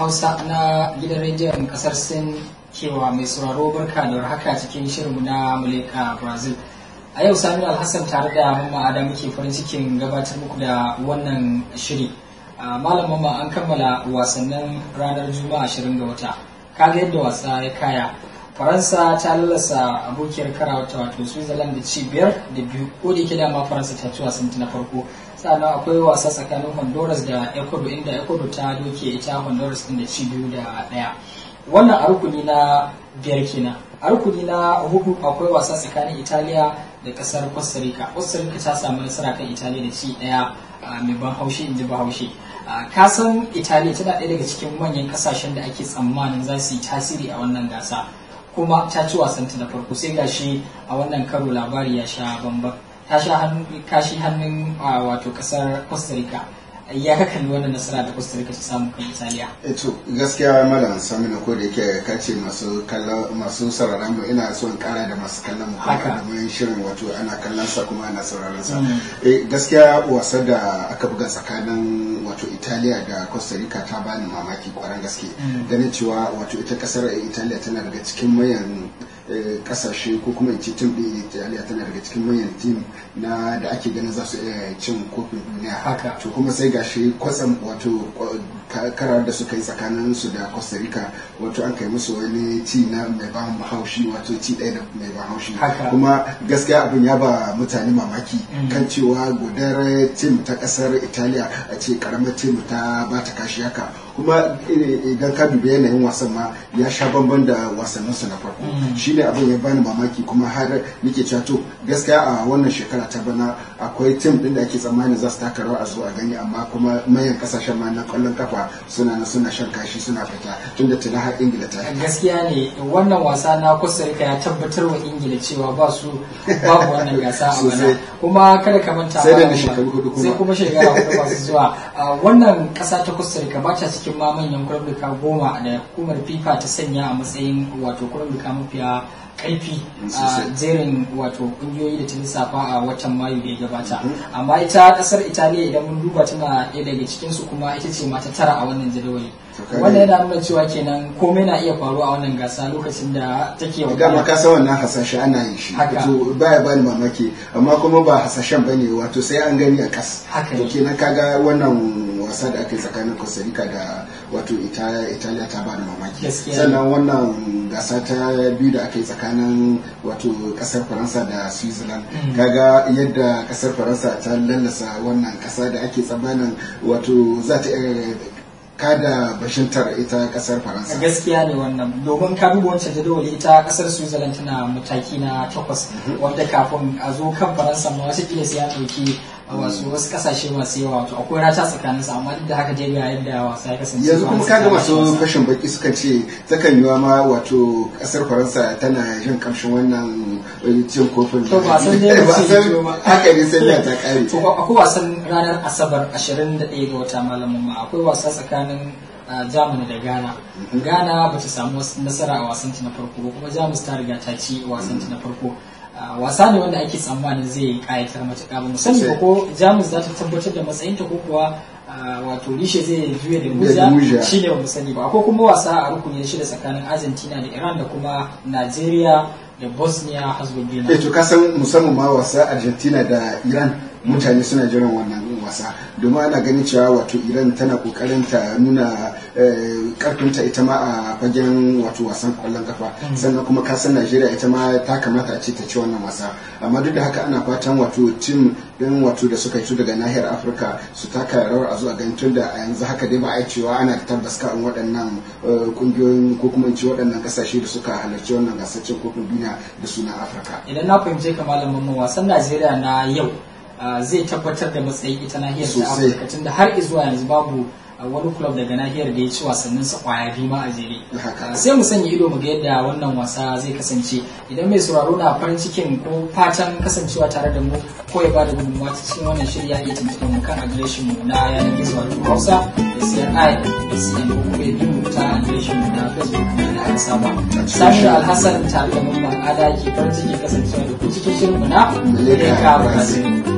Hausa na gidan rediyon kasar Sin kewa mai sauraro barka da warhaka cikin shirinmu na Muleka Brazil. A yau Sami Alhassan tare da Mamma Adam muke farin cikin gabatar muku da wannan shiri. Malam Mamma, an kammala wasannin ranar Juma'a 20 ga wata. Kaga yadda wasa ya kaya. Faransa ta lalasa abokiyar karawarta wato Switzerland da ci 5-2, ko da yake dama Faransa ta ci wasan ta na farko. Sannan akwai wasa tsakanin Honduras da Ecuador, inda Ecuador ta doke ita Honduras din da ci 2-1. Wannan a rukuni na 5 kenan. A rukuni na 4 akwai wasa tsakanin Italiya da kasar Costa Rica. Costa Rica ta samu nasara kan Italiya da ci 1 mai ban haushi, inji Bahaushe. Kasan Italiya tana ɗaya daga cikin manyan kasashen da ake tsammanin za su yi tasiri a wannan gasa, kuma ta ci wasanta na farko, sai gashi a wannan karo labari ya sha bambam. Ta sha kashi hannun wato kasar Costa Rica. Ya kalli wannan nasara da Costa Rica ta samu kan Italiya. To gaskiya Malam Saminu, ko da yake kace masu sauraron mu, ina so in kara da masu kallon mu haka da mun shirin wato ana kallon sa kuma ana sauraron sa. Gaskiya wasar da aka buga tsakanin wato Italiya da Costa Rica ta bani mamaki kwaran gaske. Ganin cewa wato ita kasar Italiya tana daga cikin mayan kasashe, ko kuma in ce tim din Italiya tana daga cikin manyan tim na da ake ganin za su iya cin kofin duniya. To kuma sai gashi kwatsam wato karar da suka yi tsakanin su da Costa Rica, wato an kai musu wani ci na mai ban haushi, wato ci ɗaya da mai ban haushi. Kuma gaskiya abin ya ba mutane mamaki kan cewa gudar tim ta kasar Italiya a ce karamar tim ta ba ta kashi haka. Kuma idan ka dubi yanayin wasan ma ya sha bamban da wasanninsu na farko. Shi ne abin ya bani mamaki, kuma har nake cewa to gaskiya a wannan shekara ta bana akwai tim din da ake tsammanin za su taka rawa a zo a gani, amma kuma mayan kasashen ma na kwallon kafa suna shan kashi, suna fita tunda tana har Ingila ta. Gaskiya ne wannan wasa na Costa Rica ya tabbatar wa Ingila cewa babu wannan gasa a bana. Kuma kada ka manta sai da shekaru hudu kuma. Sai kuma shekara hudu masu zuwa. Wannan kasa ta Costa Rica ba ta cikin ma manyan kurbuka 10 da hukumar FIFA ta sanya a matsayin wato kurbuka mafiya karfi a jerin wato kungiyoyi da ta lissafa a watan Mayu da ya gabata. Amma ita kasar Italiya idan mun duba tana ɗaya daga cikin su, kuma ita ce mata tara a wannan jadawali. Wannan yana nuna cewa kenan komai na iya faruwa a wannan gasa lokacin da take wa. Dama ka san wannan hasashe ana yin shi. To baya bani mamaki, amma kuma ba hasashen bane, wato sai an gani a kas. To kenan kaga wannan wasa da aka yi tsakanin Costa Rica da wato Italiya ta bani mamaki. Sannan wannan gasa ta biyu da aka yi tsakanin wato kasar Faransa da Switzerland, kaga yadda kasar Faransa ta lallasa wannan kasa da ake tsammanin wato za ta kada bashintar ita kasar Faransa. Gaskiya ne wannan, domin ka duba wancan jadawali ita kasar Switzerland tana mataki na 8, wanda kafin a zo kan Faransa ma wasu kila sai ya ɗauki wasu kasashe masu yawa, wato akwai rata tsakanin su, amma duk da haka dai ga yadda wasa ya kasance. Yanzu kuma kaga masu fashin baki suka ce takan yiwa ma wato kasar Faransa tana jin kamshin wannan cin kofin. To ba san dai haka ne sai ta kare. To akwai wasan ranar Asabar 21 ga wata malamin ma, akwai wasa tsakanin Germany da Ghana. Ghana ba ta samu nasara a wasanta na farko ba, kuma Jamus ta riga ta ci wasanta na farko. Wasa ne wanda ake tsammanin zai kayatar matuƙa, ba musamman ba ko Jamus za ta tabbatar da matsayinta ko kuwa wato rishe zai juya da muja, shi ne ba mu sani ba. Akwai kuma wasa a rukuni na 6 tsakanin Argentina da Iran da kuma Nigeria da Bosnia Herzegovina. To ka san musamman ma wasa Argentina da Iran, mutane suna jiran wannan wasa, domin ana ganin cewa wato Iran tana kokarin ta nuna karfinta ita ma a fagen wato wasan kwallon kafa. Sannan kuma ka san Najeriya ita ma ta kamata a ce ta ci wannan wasa, amma duk da haka ana fatan wato tim din wato da suka fito daga nahiyar Afirka su taka rawar a zuwa ganin, tunda a yanzu haka dai ba a cewa ana da tabbas kan waɗannan kungiyoyin ko kuma ci waɗannan kasashe da suka halarci wannan gasar cin kofin duniya da sunan Afirka. Idan na fahimce ka malamin wasan Najeriya na yau zai tabbatar da matsayin ita nahiyar ta Afirka, tunda har zuwa yanzu babu wani club daga nahiyar da ya ci wasannin sa kwaya biyu ma a jere. Sai mu sanya ido mu ga yadda wannan wasa zai kasance. Idan mai sauraro na farin cikin ko fatan kasancewa tare da mu, ko ya bada gudunmawa cikin wannan shirya, ya tuntuɓe mu kan adireshin mu na yanar gizo wato Hausa SRI SN, ko kuma ya bi mu ta adireshin mu na Facebook da aka saba. Sami Alhassan tare da Mamman Ada ke farin ciki kasancewa da ku cikin shirin mu na Muleka Brazil.